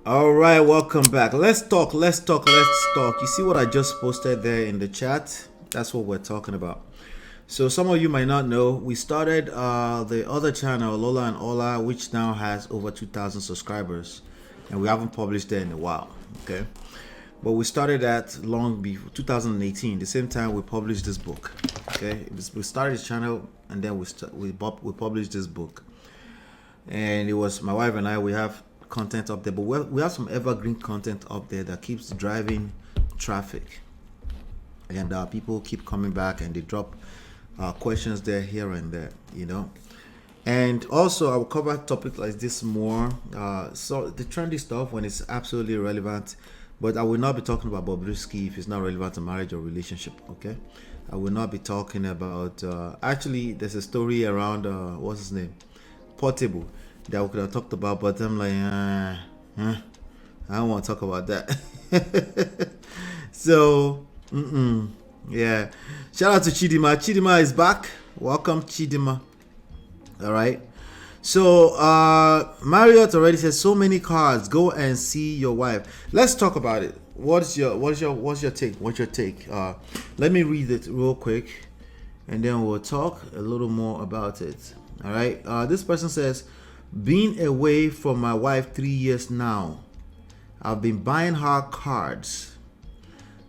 All right, welcome back. Let's talk. You see what I just posted there in the chat? That's what we're talking about. So some of you might not know, we started the other channel, Lola and Ola, which now has over 2,000 subscribers, and we haven't published there in a while. Okay, but we started that long before 2018. The same time we published this book. Okay, we started this channel, and then we published this book, and it was my wife and I. We have content up there, but we have some evergreen content up there that keeps driving traffic, and people keep coming back and they drop questions there, here and there, and also I will cover topics like this more, so the trendy stuff when it's absolutely relevant, but I will not be talking about Bobrisky if it's not relevant to marriage or relationship. Okay, I will not be talking about actually there's a story around what's his name, Portable, that we could have talked about, but I'm like, I don't want to talk about that. So, yeah. Shout out to Chidima. Chidima is back. Welcome, Chidima. All right. So, Marriott already says so many cards. Go and see your wife. Let's talk about it. What's your take? What's your take? Let me read it real quick, and then we'll talk a little more about it. All right. This person says, being away from my wife 3 years now. I've been buying her cards,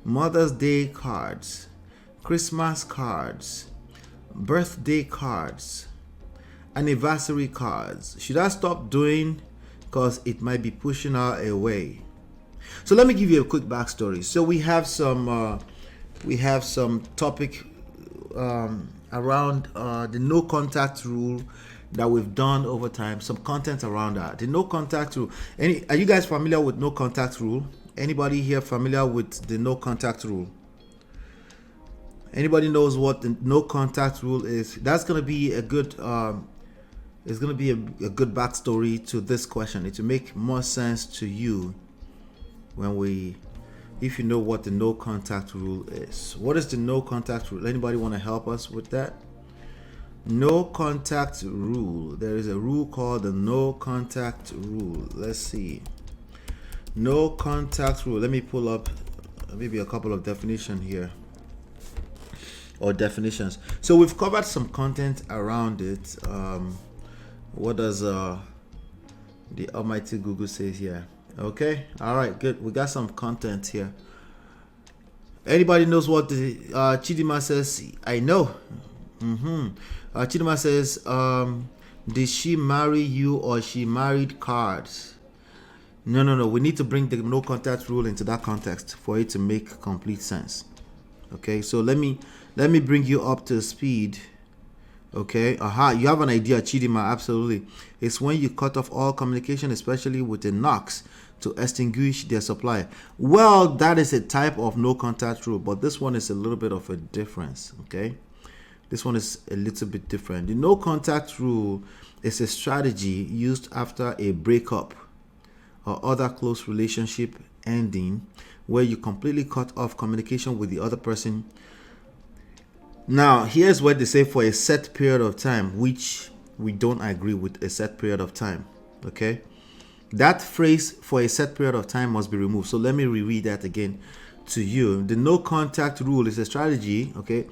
Mother's Day cards, Christmas cards, birthday cards, anniversary cards. Should I stop doing, because it might be pushing her away? So let me give you a quick backstory. So we have some topic around the no contact rule that we've done over time, some content around that. The no contact rule. Are you guys familiar with no contact rule? Anybody here familiar with the no contact rule? Anybody knows what the no contact rule is? That's going to be a good it's going to be a good backstory to this question. It will make more sense to you if you know what the no contact rule is. What is the no contact rule? Anybody want to help us with that? No contact rule. There is a rule called the no contact rule. Let's see. No contact rule. Let me pull up maybe a couple of definitions here, or definitions. So we've covered some content around it. What does the almighty Google says here? Okay. All right. Good. We got some content here. Anybody knows what the Chidima says? I know. Chidima says, did she marry you or she married cards? No. We need to bring the no contact rule into that context for it to make complete sense. Okay, so let me bring you up to speed. Okay, you have an idea, Chidima. Absolutely. It's when you cut off all communication, especially with the knocks, to extinguish their supply. Well, that is a type of no contact rule, but this one is a little bit of a difference. Okay, this one is a little bit different. The no contact rule is a strategy used after a breakup or other close relationship ending, where you completely cut off communication with the other person. Now, here's what they say: for a set period of time, which we don't agree with. A set period of time. Okay, that phrase, for a set period of time, must be removed. So let me reread that again to you. The no contact rule is a strategy. Okay,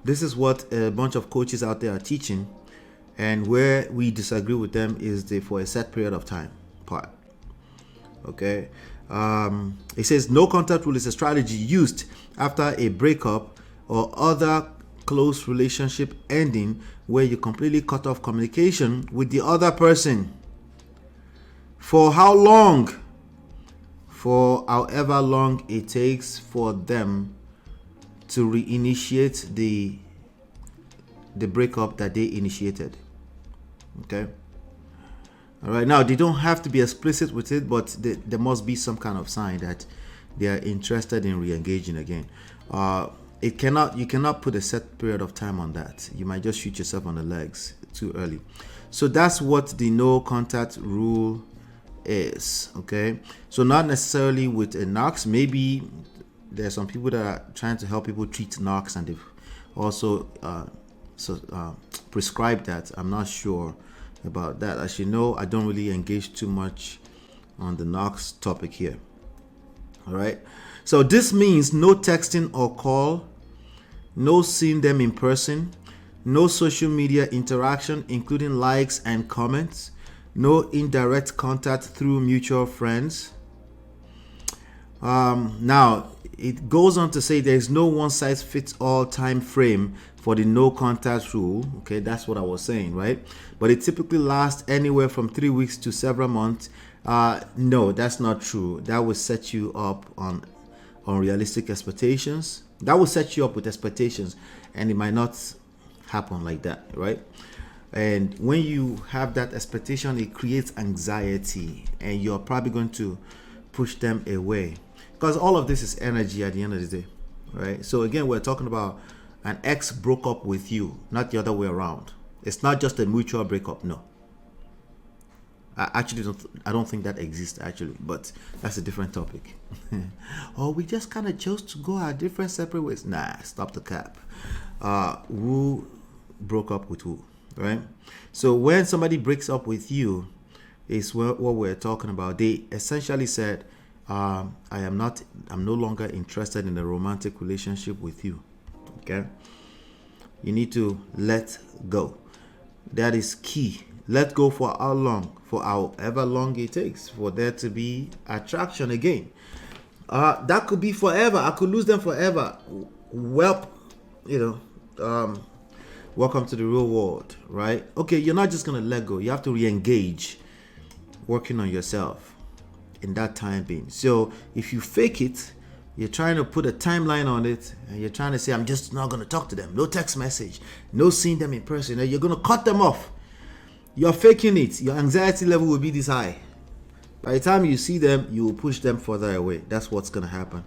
this is what a bunch of coaches out there are teaching, and where we disagree with them is the for a set period of time part. Okay, it says no contact rule is a strategy used after a breakup or other close relationship ending, where you completely cut off communication with the other person. For how long? For however long it takes for them to reinitiate the breakup that they initiated. Okay. All right. Now, they don't have to be explicit with it, but there must be some kind of sign that they are interested in re-engaging again. You cannot put a set period of time on that. You might just shoot yourself on the legs too early. So that's what the no contact rule is. Okay, so not necessarily with a knocks. Maybe there's some people that are trying to help people treat knocks, and they've also prescribed that. I'm not sure about that. As you know, I don't really engage too much on the next topic here. All right. So this means no texting or call, no seeing them in person, no social media interaction, including likes and comments, no indirect contact through mutual friends. Now, it goes on to say there is no one-size-fits-all time frame for the no contact rule. Okay, that's what I was saying, right? But it typically lasts anywhere from 3 weeks to several months. No, that's not true. That will set you up on unrealistic expectations. That will set you up with expectations, and it might not happen like that, right? And when you have that expectation, it creates anxiety, and you're probably going to push them away, because all of this is energy at the end of the day, right? So again, we're talking about an ex broke up with you, not the other way around. It's not just a mutual breakup. No, I don't think that exists actually, but that's a different topic. Or we just kind of chose to go our different separate ways. Nah, stop the cap. Who broke up with who, right? So when somebody breaks up with you, is what we're talking about. They essentially said, I'm no longer interested in a romantic relationship with you. Okay, you need to let go. That is key. Let go for how long? For however long it takes for there to be attraction again. That could be forever. I could lose them forever. Well, welcome to the real world, right? Okay, you're not just gonna let go. You have to re-engage, working on yourself in that time being. So if you fake it, you're trying to put a timeline on it, and you're trying to say, I'm just not gonna talk to them. No text message, no seeing them in person. You're gonna cut them off. You're faking it. Your anxiety level will be this high. By the time you see them, you will push them further away. That's what's gonna happen.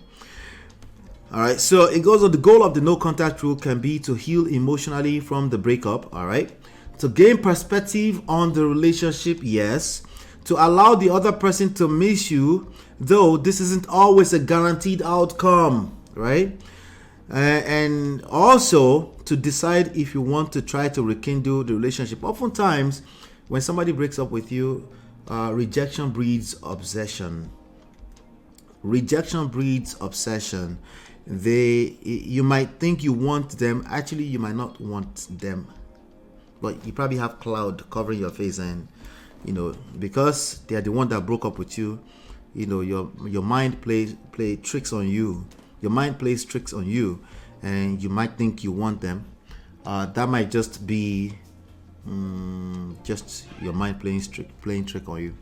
All right, so it goes on. The goal of the no contact rule can be to heal emotionally from the breakup. All right, to gain perspective on the relationship, yes. To allow the other person to miss you, though this isn't always a guaranteed outcome, right? And also to decide if you want to try to rekindle the relationship. Oftentimes, when somebody breaks up with you, rejection breeds obsession. Rejection breeds obsession. You might think you want them. Actually, you might not want them, but you probably have cloud covering your face, and because they are the one that broke up with you, your mind plays tricks on you. Your mind plays tricks on you, and you might think you want them. That might just be just your mind playing trick on you.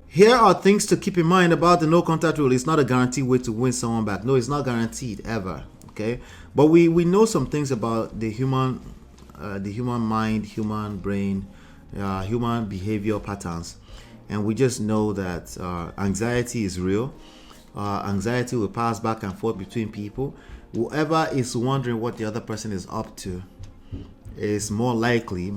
Here are things to keep in mind about the no contact rule. It's not a guaranteed way to win someone back. No, it's not guaranteed ever. Okay, but we know some things about the human mind, human brain, human behavior patterns, and we just know that anxiety is real. Anxiety will pass back and forth between people. Whoever is wondering what the other person is up to is more likely,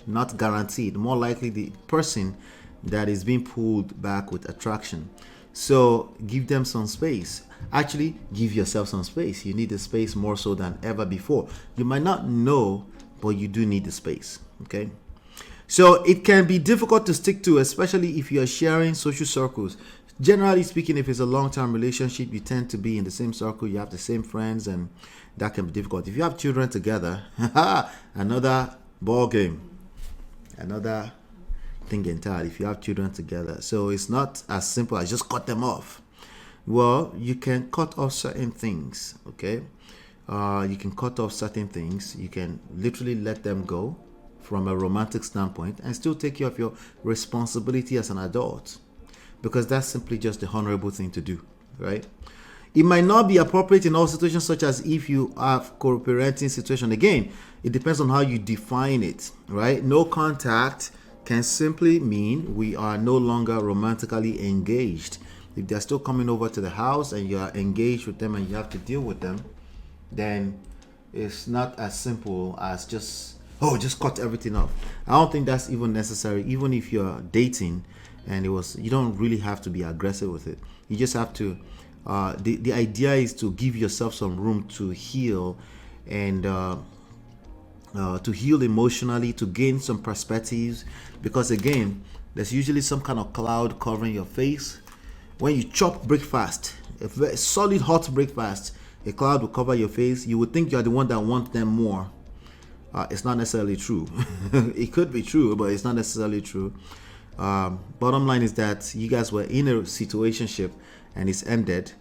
not guaranteed, more likely the person that is being pulled back with attraction. So give them some space. Actually, give yourself some space. You need the space more so than ever before. You might not know, but you do need the space. Okay. So it can be difficult to stick to, especially if you are sharing social circles. Generally speaking, if it's a long-term relationship, you tend to be in the same circle, you have the same friends, and that can be difficult. If you have children together, another ball game, another thing entirely. If you have children together, so it's not as simple as just cut them off. Well, you can cut off certain things. Okay, you can cut off certain things. You can literally let them go from a romantic standpoint and still take care of your responsibility as an adult, because that's simply just the honorable thing to do, right? It might not be appropriate in all situations, such as if you have co-parenting situation. Again, it depends on how you define it, right? No contact can simply mean we are no longer romantically engaged. If they're still coming over to the house and you are engaged with them and you have to deal with them, then it's not as simple as just cut everything off. I don't think that's even necessary. Even if you're dating and you don't really have to be aggressive with it. You just have to, the idea is to give yourself some room to heal and to heal emotionally, to gain some perspectives, because again, there's usually some kind of cloud covering your face. When you chop breakfast, a very solid hot breakfast, a cloud will cover your face. You would think you're the one that wants them more. It's not necessarily true. It could be true, but it's not necessarily true. Bottom line is that you guys were in a situationship and it's ended.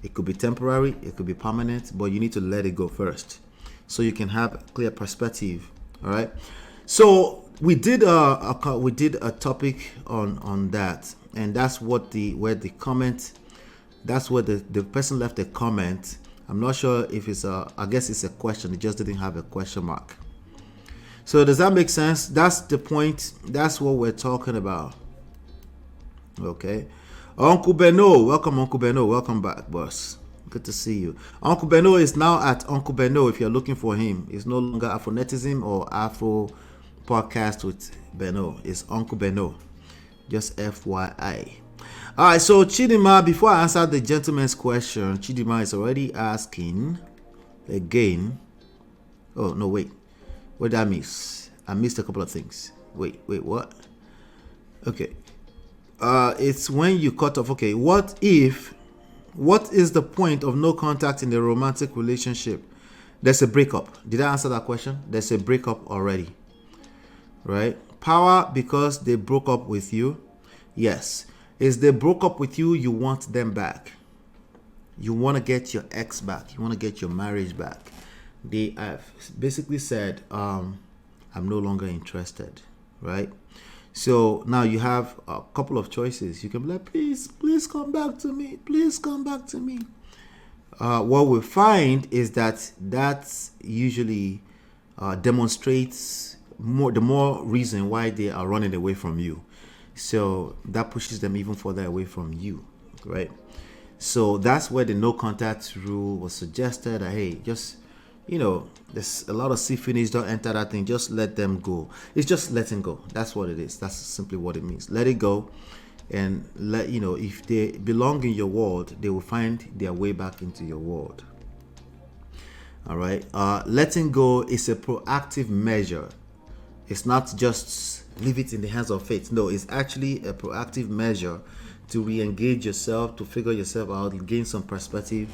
It could be temporary, it could be permanent, but you need to let it go first so you can have a clear perspective. All right. So we did a topic on that, and that's what where the person left a comment. I'm not sure if I guess it's a question. It just didn't have a question mark. So does that make sense? That's the point. That's what we're talking about. Okay. Uncle Beno, welcome Uncle Beno. Welcome back, boss. Good to see you. Uncle Beno is now at Uncle Beno if you're looking for him. It's no longer Afronetism or Afro Podcast with Beno. It's Uncle Beno. Just FYI. All right, so Chidima, before I answer the gentleman's question, Chidima is already asking again. Oh, no, wait. What did I miss? I missed a couple of things. Wait, what? Okay. It's when you cut off. Okay, what is the point of no contact in a romantic relationship? There's a breakup. Did I answer that question? There's a breakup already. Right? Power because they broke up with you. Yes. Is they broke up with you, you want them back. You want to get your ex back. You want to get your marriage back. They have basically said, I'm no longer interested, right? So now you have a couple of choices. You can be like, please come back to me. Please come back to me. What we find is that usually demonstrates the more reason why they are running away from you. So that pushes them even further away from you, right? So that's where the no contact rule was suggested. That, hey, just, there's a lot of sea finish, don't enter that thing, just let them go. It's just letting go. That's what it is. That's simply what it means. Let it go, and if they belong in your world, they will find their way back into your world. All right. Letting go is a proactive measure. It's not just leave it in the hands of fate. No, it's actually a proactive measure to re-engage yourself, to figure yourself out, and gain some perspective,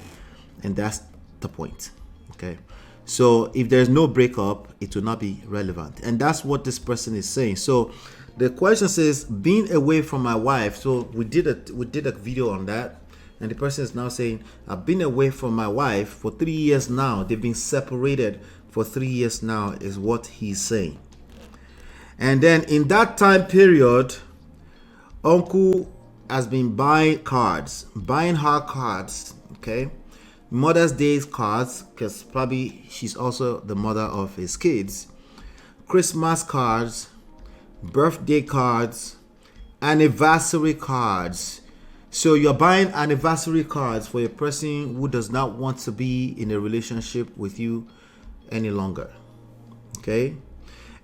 and that's the point. Okay. So if there's no breakup, it will not be relevant. And that's what this person is saying. So the question says, being away from my wife. So we did a video on that. And the person is now saying, I've been away from my wife for 3 years now. They've been separated for 3 years now, is what he's saying. And then in that time period, uncle has been buying her cards, okay? Mother's Day cards, because probably she's also the mother of his kids. Christmas cards, birthday cards, anniversary cards. So you're buying anniversary cards for a person who does not want to be in a relationship with you any longer. Okay?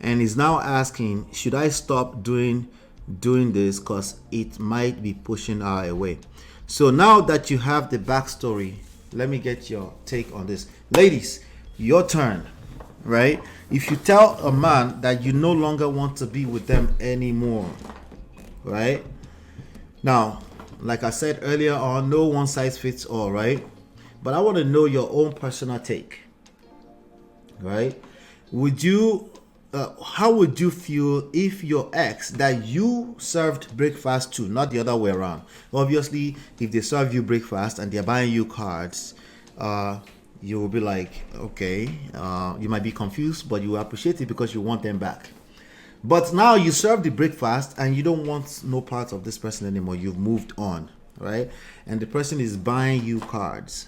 And he's now asking, should I stop doing this because it might be pushing her away? So now that you have the backstory, let me get your take on this. Ladies, your turn, right? If you tell a man that you no longer want to be with them anymore, right? Now, like I said earlier on, no one size fits all, right? But I want to know your own personal take, right? How would you feel if your ex that you served breakfast to, not the other way around? Obviously, if they serve you breakfast and they're buying you cards, you will be like, okay, you might be confused, but you will appreciate it because you want them back. But now you serve the breakfast and you don't want no part of this person anymore. You've moved on, right? And the person is buying you cards,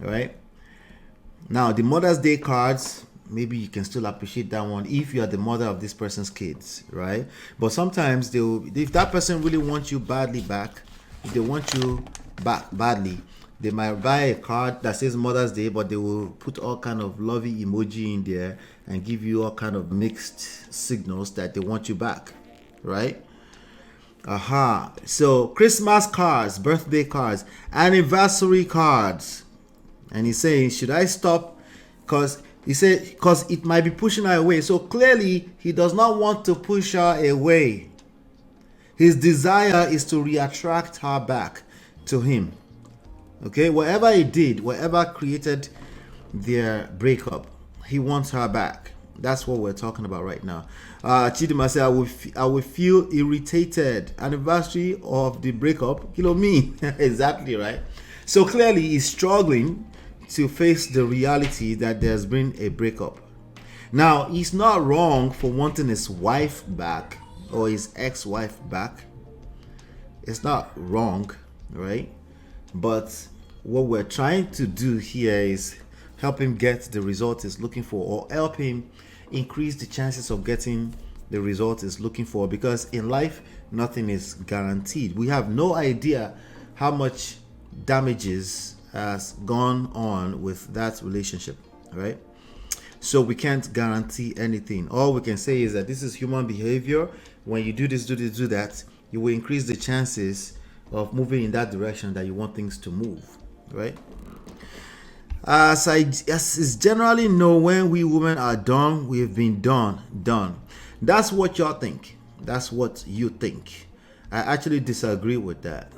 right? Now, the Mother's Day cards, maybe you can still appreciate that one if you are the mother of this person's kids, right? But sometimes if that person really wants you badly back, if they want you back badly, they might buy a card that says Mother's Day, but they will put all kind of lovey emoji in there and give you all kind of mixed signals that they want you back, right? So Christmas cards, birthday cards, anniversary cards. And he's saying, should I stop? Because he said, it might be pushing her away. So clearly, he does not want to push her away. His desire is to reattract her back to him. Okay, whatever he did, whatever created their breakup, he wants her back. That's what we're talking about right now. Chidima said, I will feel irritated. Anniversary of the breakup, me. Exactly, right? So clearly he's struggling to face the reality that there's been a breakup. Now, he's not wrong for wanting his wife back or his ex-wife back. It's not wrong, right? But what we're trying to do here is help him get the result he's looking for, or help him increase the chances of getting the result he's looking for, because in life nothing is guaranteed. We have no idea how much damages has gone on with that relationship, right? So we can't guarantee anything. All we can say is that this is human behavior. When you do this, do this, do that, you will increase the chances of moving in that direction that you want things to move, right? As is generally known, when we women are done, we've been done. That's what y'all think. That's what you think. I actually disagree with that.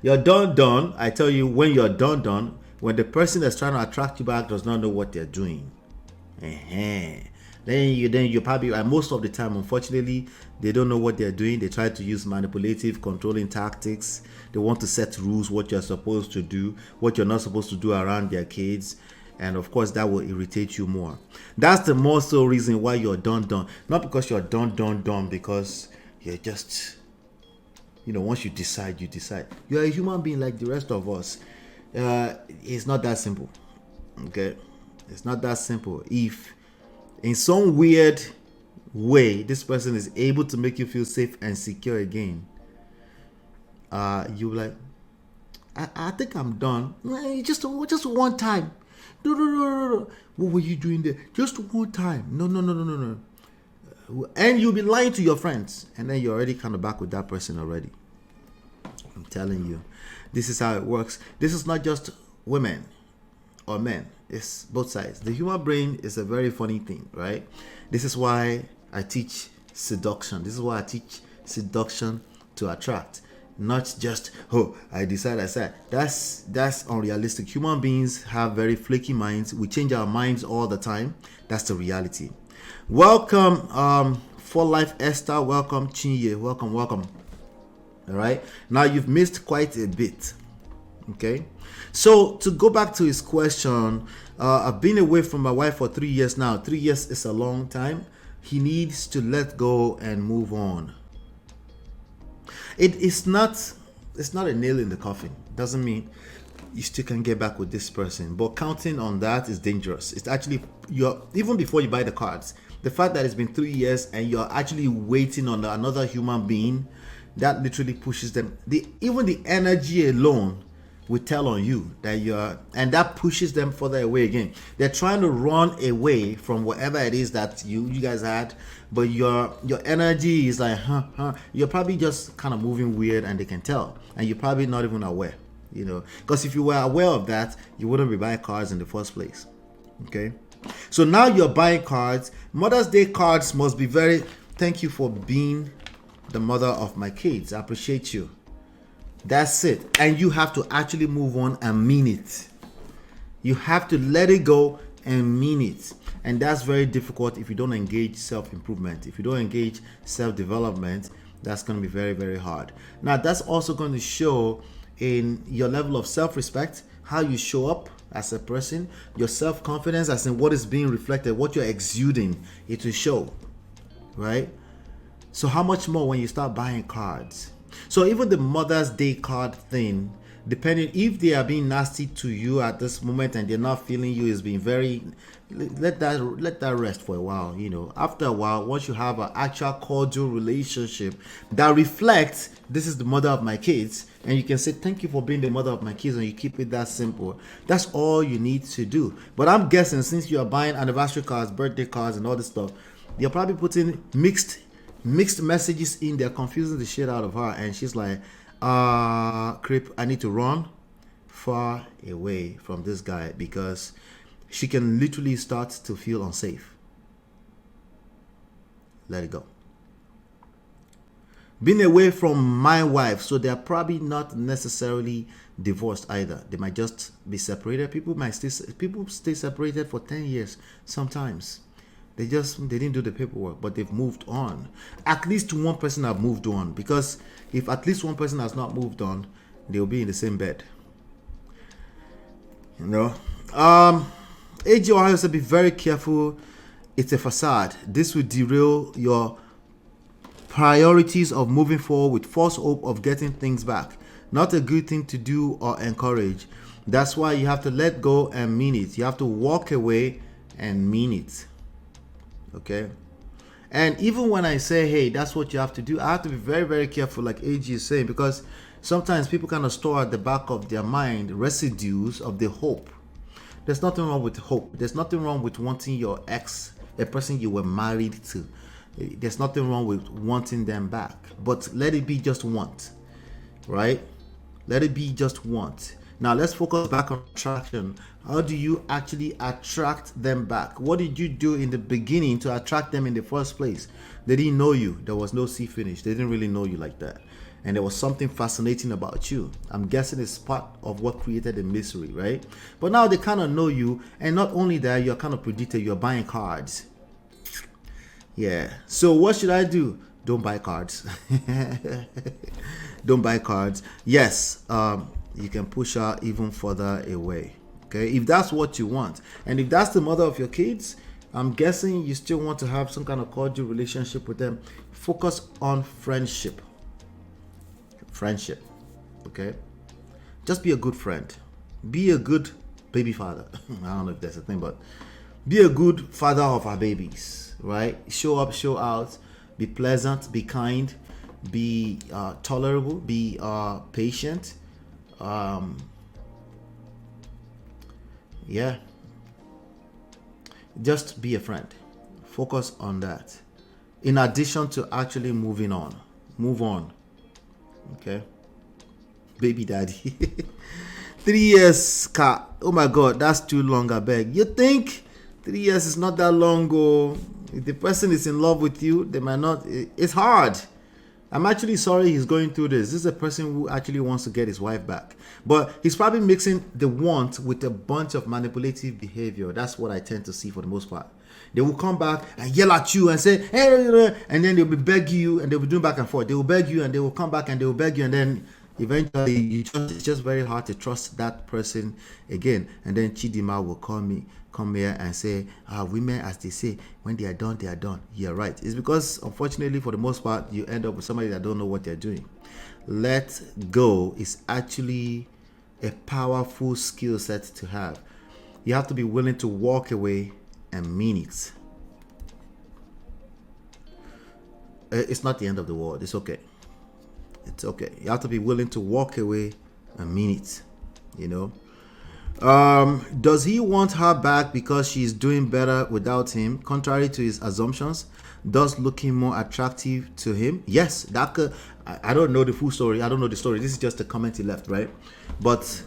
You're done. I tell you, when you're done, when the person that's trying to attract you back does not know what they're doing, then you probably, and most of the time, unfortunately, they don't know what they're doing. They try to use manipulative, controlling tactics. They want to set rules, what you're supposed to do, what you're not supposed to do around their kids. And of course, that will irritate you more. That's the more so reason why you're done. Not because you're done, because you're just, once you decide. You're a human being like the rest of us. It's not that simple. Okay? It's not that simple. If in some weird way this person is able to make you feel safe and secure again, you're like, I think I'm done. Just one time. No. What were you doing there? Just one time. No. And you'll be lying to your friends, and then you're already kind of back with that person already. I'm telling you, this is how it works. This is not just women or men. It's both sides. The human brain is a very funny thing, right? This is why I teach seduction. This is why I teach seduction to attract. Not just, I decide. That's unrealistic. Human beings have very flaky minds. We change our minds all the time. That's the reality. Welcome, For Life Esther. Welcome, Chinye. Welcome. All right. Now you've missed quite a bit. Okay. So to go back to his question, I've been away from my wife for 3 years now. 3 years is a long time. He needs to let go and move on. It's not a nail in the coffin. Doesn't mean you still can get back with this person. But counting on that is dangerous. It's actually, even before you buy the cards, the fact that it's been 3 years and you're actually waiting on another human being, that literally pushes them. Even the energy alone will tell on you that and that pushes them further away again. They're trying to run away from whatever it is that you guys had, but your energy is like, you're probably just kind of moving weird, and they can tell, and you're probably not even aware, because if you were aware of that, you wouldn't be buying cards in the first place. Okay, so now you're buying cards. Mother's Day cards must be thank you for being the mother of my kids. I appreciate you. That's it. And you have to actually move on and mean it. You have to let it go and mean it. And that's very difficult if you don't engage self-improvement. If you don't engage self-development, that's going to be very, very hard. Now, that's also going to show in your level of self-respect, how you show up as a person, your self-confidence, as in what is being reflected, what you're exuding, it will show, right? So how much more when you start buying cards? So even the Mother's Day card thing, depending if they are being nasty to you at this moment and they're not feeling you, is being very, let that rest for a while. After a while, once you have an actual cordial relationship that reflects, this is the mother of my kids, and you can say thank you for being the mother of my kids, and you keep it that simple. That's all you need to do. But I'm guessing since you are buying anniversary cards, birthday cards, and all this stuff, you're probably putting mixed messages in there, confusing the shit out of her, and she's like, creep, I need to run far away from this guy, because she can literally start to feel unsafe. Let it go. been away from my wife, so they're probably not necessarily divorced either. They might just be separated. People stay separated for 10 years sometimes. They didn't do the paperwork, but they've moved on. At least one person have moved on, because if at least one person has not moved on, they'll be in the same bed. You know, AG Ohio said, be very careful. It's a facade. This will derail your priorities of moving forward with false hope of getting things back. Not a good thing to do or encourage. That's why you have to let go and mean it. You have to walk away and mean it. Okay? And even when I say, hey, that's what you have to do, I have to be very, very careful, like AG is saying, because sometimes people kind of store at the back of their mind residues of the hope. There's nothing wrong with hope. There's nothing wrong with wanting your ex, a person you were married to. There's nothing wrong with wanting them back. But let it be just want. Right? Let it be just want. Now let's focus back on attraction. How do you actually attract them back? What did you do in the beginning to attract them in the first place? They didn't know you. There was no see finish. They didn't really know you like that. And there was something fascinating about you. I'm guessing it's part of what created the mystery, right? But now they kind of know you. And not only that, you're kind of predicted. You're buying cards. Yeah. So what should I do? Don't buy cards. Don't buy cards. Yes. You can push her even further away. Okay, if that's what you want, and if that's the mother of your kids, I'm guessing you still want to have some kind of cordial relationship with them. Focus on friendship. Okay, just be a good friend. Be a good baby father. I don't know if that's a thing, but be a good father of our babies. Right? Show up, show out. Be pleasant. Be kind. Be tolerable. Be patient. Yeah, just be a friend. Focus on that, in addition to actually move on. Okay, baby daddy. 3 years, car. Oh my god, that's too long. I beg. You think 3 years is not that long? If the person is in love with you, they might not. It's hard. I'm actually sorry he's going through this. This is a person who actually wants to get his wife back. But he's probably mixing the want with a bunch of manipulative behavior. That's what I tend to see for the most part. They will come back and yell at you and say, hey, and then they'll be begging you, and they'll be doing back and forth. They will beg you and they will come back and they will beg you, and then eventually it's just very hard to trust that person again. And then Chidima will come here and say, women, as they say, when they are done, they are done. You're right. It's because, unfortunately, for the most part, you end up with somebody that don't know what they're doing. Let go is actually a powerful skill set to have. You have to be willing to walk away and mean it. It's not the end of the world. It's okay. It's okay. You have to be willing to walk away and mean it. You know? Does he want her back because she's doing better without him, contrary to his assumptions? Thus looking more attractive to him? Yes, that could, I don't know the full story. I don't know the story. This is just a comment he left, right? But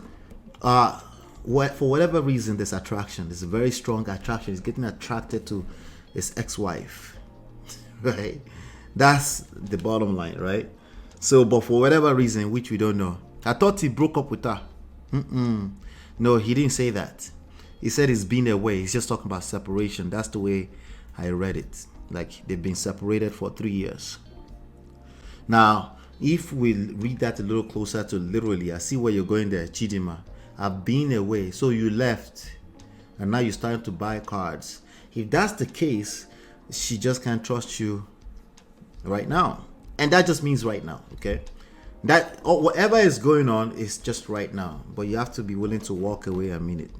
for whatever reason, there's attraction. There's a very strong attraction. He's getting attracted to his ex-wife, right? That's the bottom line, right? So, but for whatever reason, which we don't know, I thought he broke up with her. No, he didn't say that. He said he's been away. He's just talking about separation. That's the way I read it. Like they've been separated for 3 years. Now, if we read that a little closer to literally, I see where you're going there, Chidima. I've been away. So you left and now you're starting to buy cards. If that's the case, she just can't trust you right now. And that just means right now, okay? That whatever is going on is just right now, but you have to be willing to walk away and mean it.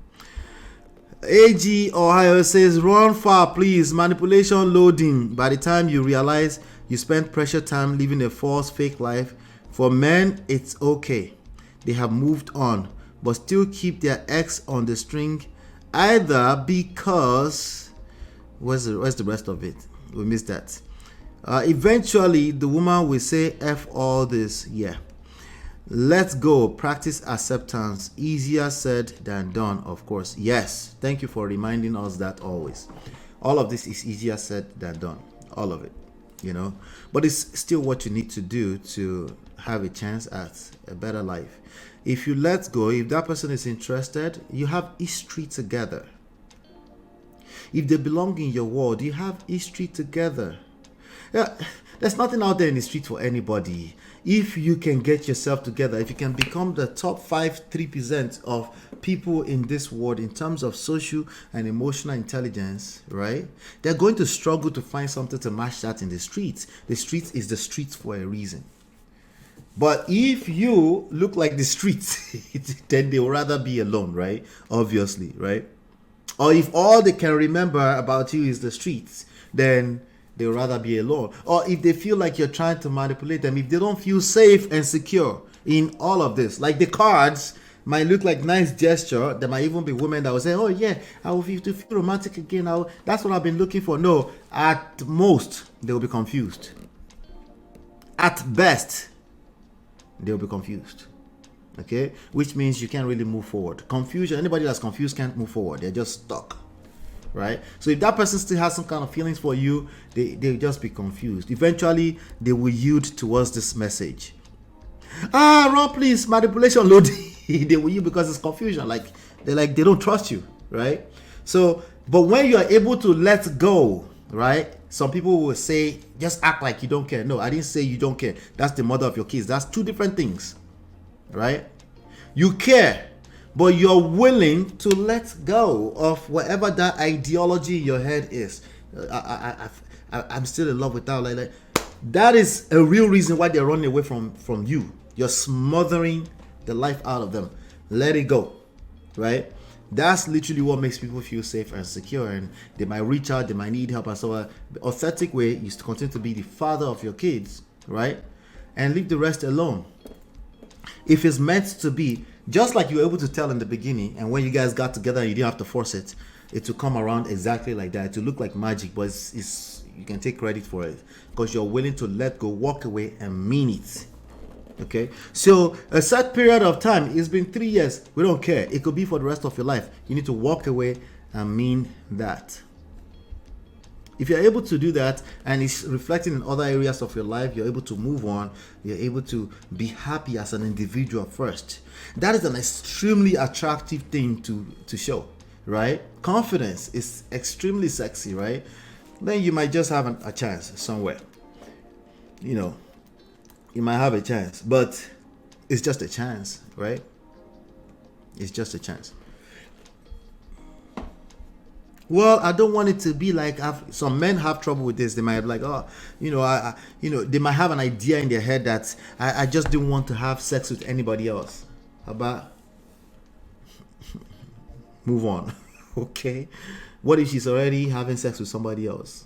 AG Ohio says, run far, please. Manipulation loading. By the time you realize you spent precious time living a false, fake life, for men, it's okay. They have moved on, but still keep their ex on the string, either because, where's the rest of it? We missed that. Eventually, the woman will say, F all this. Yeah. Let's go. Practice acceptance. Easier said than done, of course. Yes. Thank you for reminding us that always. All of this is easier said than done. All of it. But it's still what you need to do to have a chance at a better life. If you let go, if that person is interested, you have history together. If they belong in your world, you have history together. Yeah, there's nothing out there in the street for anybody. If you can get yourself together, if you can become the top 3% of people in this world in terms of social and emotional intelligence, right? They're going to struggle to find something to match that in the streets. The streets is the streets for a reason. But if you look like the streets, then they will rather be alone, right? Obviously, right? Or if all they can remember about you is the streets, then they'll rather be alone. Or if they feel like you're trying to manipulate them, if they don't feel safe and secure in all of this, like the cards might look like nice gesture. There might even be women that will say, oh yeah, I will feel romantic again. That's what I've been looking for. No, at most, they'll be confused. At best, they'll be confused. Okay, which means you can't really move forward. Confusion, anybody that's confused can't move forward. They're just stuck, right? So if that person still has some kind of feelings for you, they'll just be confused. Eventually, they will yield towards this message. Ron, please, manipulation load. They will yield because it's confusion. They don't trust you, right? So, but when you are able to let go, right? Some people will say, just act like you don't care. No, I didn't say you don't care. That's the mother of your kids. That's two different things. Right? You care, but you're willing to let go of whatever that ideology in your head is. I'm still in love with that. That is a real reason why they're running away from you. You're smothering the life out of them. Let it go, right? That's literally what makes people feel safe and secure, and they might reach out, they might need help, and so on. The authentic way is to continue to be the father of your kids, right? And leave the rest alone. If it's meant to be, just like you were able to tell in the beginning, and when you guys got together and you didn't have to force it, it will come around exactly like that. It will look like magic, but it's you can take credit for it because you're willing to let go, walk away, and mean it. Okay, so a set period of time, it's been 3 years, we don't care. It could be for the rest of your life. You need to walk away and mean that. If you're able to do that and it's reflecting in other areas of your life, you're able to move on, you're able to be happy as an individual first. That is an extremely attractive thing to show, right? Confidence is extremely sexy, right? Then you might just have a chance somewhere. You might have a chance, but it's just a chance, right? It's just a chance. Well, I don't want it to be like some men have trouble with this. They might be like, they might have an idea in their head that I just didn't want to have sex with anybody else. How about move on? Okay. What if she's already having sex with somebody else?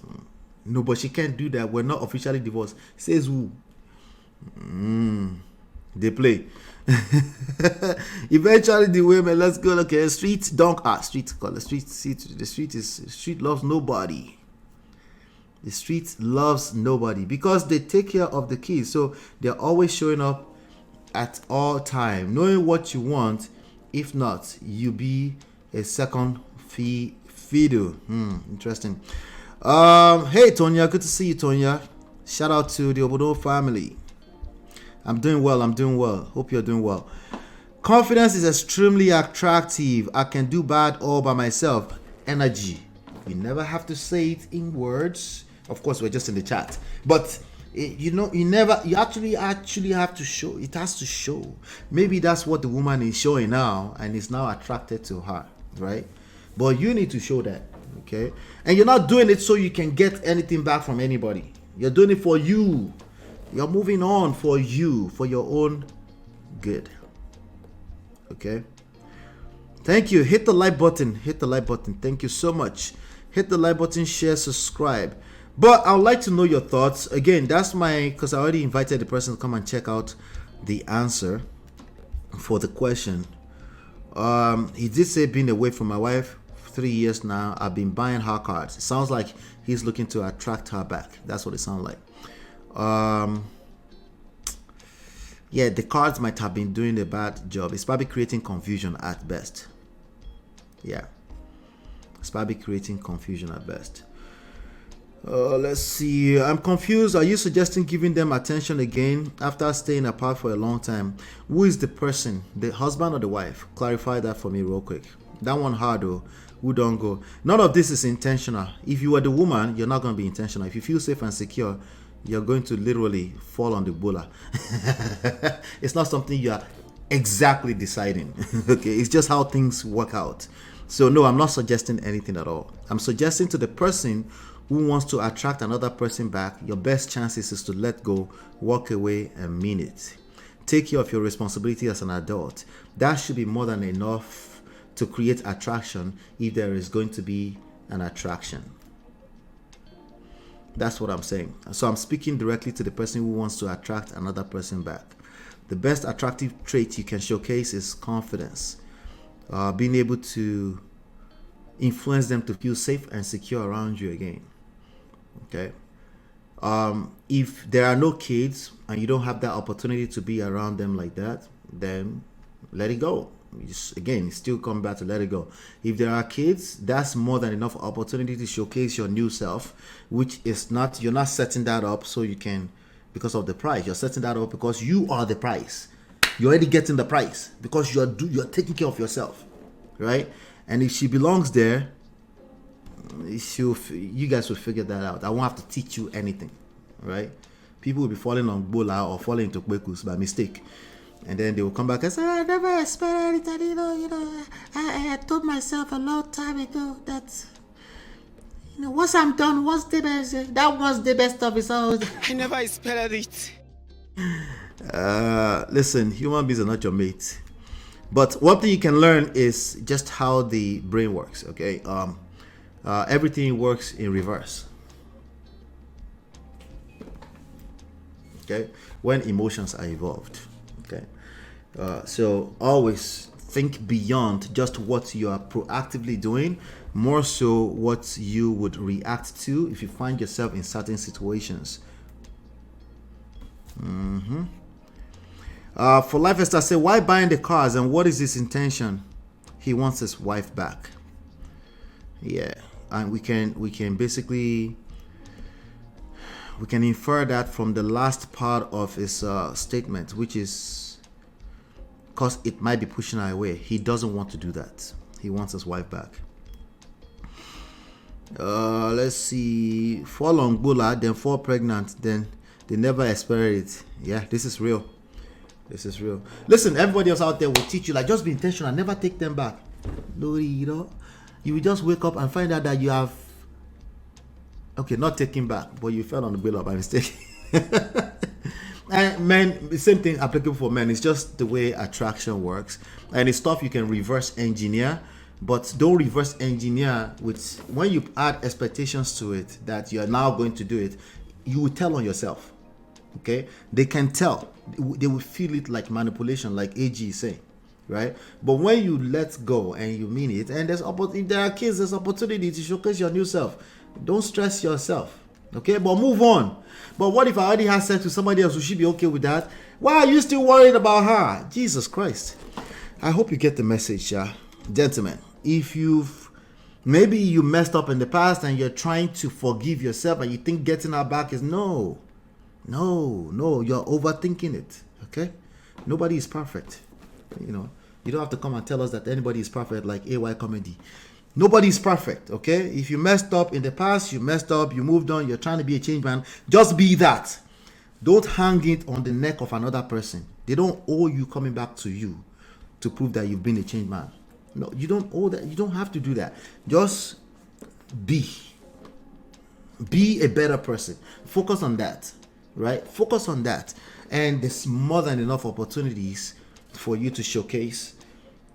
No, but she can't do that. We're not officially divorced. Says who? They play. Eventually the women, let's go. Okay, street loves nobody. The street loves nobody because they take care of the kids, so they're always showing up at all time, knowing what you want. If not, you be a second fiddle. Interesting. Hey Tonya, good to see you, Tonya. Shout out to the Obodo family. I'm doing well. Hope you're doing well. Confidence is extremely attractive. I can do bad all by myself. Energy. You never have to say it in words. Of course, we're just in the chat. But you actually have to show. It has to show. Maybe that's what the woman is showing now and is now attracted to her, right? But you need to show that, okay? And you're not doing it so you can get anything back from anybody. You're doing it for you. You're moving on for you, for your own good. Okay? Thank you. Hit the like button. Thank you so much. Hit the like button, share, subscribe. But I would like to know your thoughts. Again, because I already invited the person to come and check out the answer for the question. He did say being away from my wife 3 years now. I've been buying her cards. It sounds like he's looking to attract her back. That's what it sounds like. Yeah, the cards might have been doing a bad job. It's probably creating confusion at best. Yeah, it's probably creating confusion at best. Let's see. I'm confused. Are you suggesting giving them attention again after staying apart for a long time? Who is the person, the husband or the wife? Clarify that for me real quick. That one hard though. Who don't go? None of this is intentional. If you are the woman, you're not going to be intentional. If you feel safe and secure, you're going to literally fall on the bola. It's not something you are exactly deciding. Okay, it's just how things work out. So no, I'm not suggesting anything at all. I'm suggesting to the person who wants to attract another person back, your best chances is to let go, walk away, and mean it. Take care of your responsibility as an adult. That should be more than enough to create attraction if there is going to be an attraction. That's what I'm saying. So I'm speaking directly to the person who wants to attract another person back. The best attractive trait you can showcase is confidence. Being able to influence them to feel safe and secure around you again. Okay. If there are no kids and you don't have that opportunity to be around them like that, then let it go. Again, still come back to let it go. If there are kids, that's more than enough opportunity to showcase your new self, which is not, you're not setting that up so you can, because of the price. You're setting that up because you are the price. You're already getting the price because you're taking care of yourself, right? And if she belongs there, you guys will figure that out. I won't have to teach you anything, right? People will be falling on bola or falling into kwekus by mistake, and then they will come back and say, I never expected anything. I told myself a long time ago that once I'm done, what's the best? That was the best of it all. I never expected it. Listen, human beings are not your mate. But one thing you can learn is just how the brain works, okay? Everything works in reverse. Okay? When emotions are involved. Okay? So always think beyond just what you are proactively doing, more so what you would react to if you find yourself in certain situations. For Life Esther say, why buying the cars and what is his intention? He wants his wife back. Yeah, and we can basically infer that from the last part of his statement, which is because it might be pushing her away. He doesn't want to do that. He wants his wife back. Let's see. 4 long bula, then 4 pregnant, then they never experience it. Yeah, this is real. This is real. Listen, everybody else out there will teach you, like, just be intentional, never take them back. No, you will just wake up and find out that you have, okay, not taking back, but you fell on the bill by mistake. And men, the same thing applicable for men. It's just the way attraction works, and it's stuff you can reverse engineer. But don't reverse engineer with, when you add expectations to it that you are now going to do it, you will tell on yourself. Okay, they can tell, they will feel it like manipulation, like AG is saying, right? But when you let go and you mean it, and if there are kids, there's opportunity to showcase your new self. Don't stress yourself, okay? But move on. But what if I already had sex with somebody else? Will she be okay with that? Why are you still worried about her? Jesus Christ. I hope you get the message, gentlemen. If maybe you messed up in the past and you're trying to forgive yourself and you think getting her back is no, you're overthinking it. Okay, nobody is perfect. You don't have to come and tell us that anybody is perfect like AY comedy. Nobody is perfect. Okay, if you messed up in the past, you messed up, you moved on, you're trying to be a change man, just be that. Don't hang it on the neck of another person. They don't owe you coming back to you to prove that you've been a change man. No, you don't owe that. You don't have to do that. Just be a better person. Focus on that, right? Focus on that, and there's more than enough opportunities for you to showcase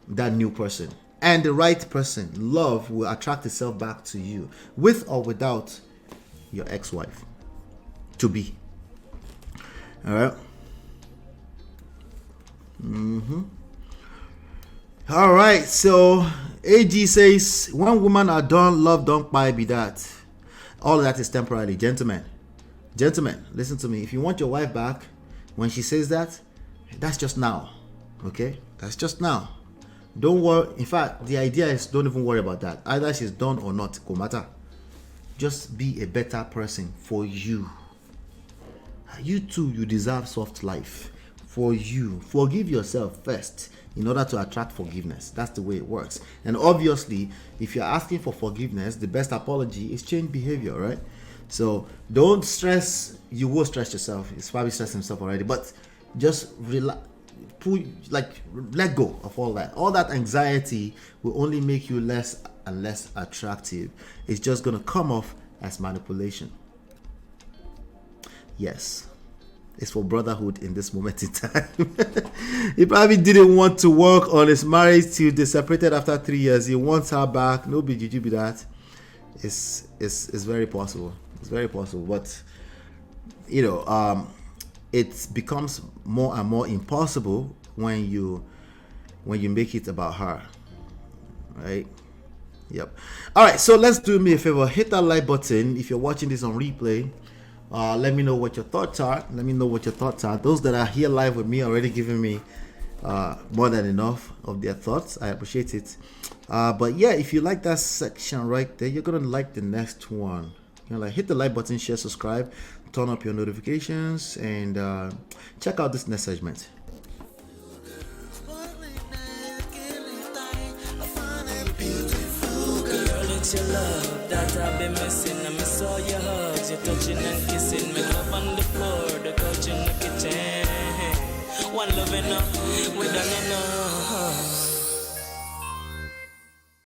that new person. And the right person, love will attract itself back to you, with or without your ex-wife to be. All right. All right, so AG says, when women are done, love don't buy be that. All of that is temporarily. Gentlemen, listen to me. If you want your wife back, when she says that, that's just now. Okay? That's just now. Don't worry. In fact, the idea is don't even worry about that. Either she's done or not, go matter. just be a better person for you. You too, you deserve soft life. For you, forgive yourself first in order to attract forgiveness. That's the way it works. And obviously, if you're asking for forgiveness, the best apology is change behavior, right? So don't stress. You will stress yourself. It's probably stressing himself already, but just relax. Let go of all that. All that anxiety will only make you less and less attractive. It's just gonna come off as manipulation. Yes, it's for brotherhood in this moment in time. He probably didn't want to work on his marriage till they separated after 3 years. He wants her back. No big be that. It's very possible. It's very possible. But it becomes more and more impossible when you make it about her, right? Yep. All right, so let's do me a favor. Hit that like button if you're watching this on replay. Let me know what your thoughts are. Those that are here live with me already giving me more than enough of their thoughts. I appreciate it. But yeah, if you like that section right there, you're gonna like the next one. Hit the like button, share, subscribe, turn up your notifications, and check out this next segment. Your love that I've been missing. I miss all your hugs, your touching and kissing. Make love on the floor, the couch in the kitchen. One love enough, we done enough.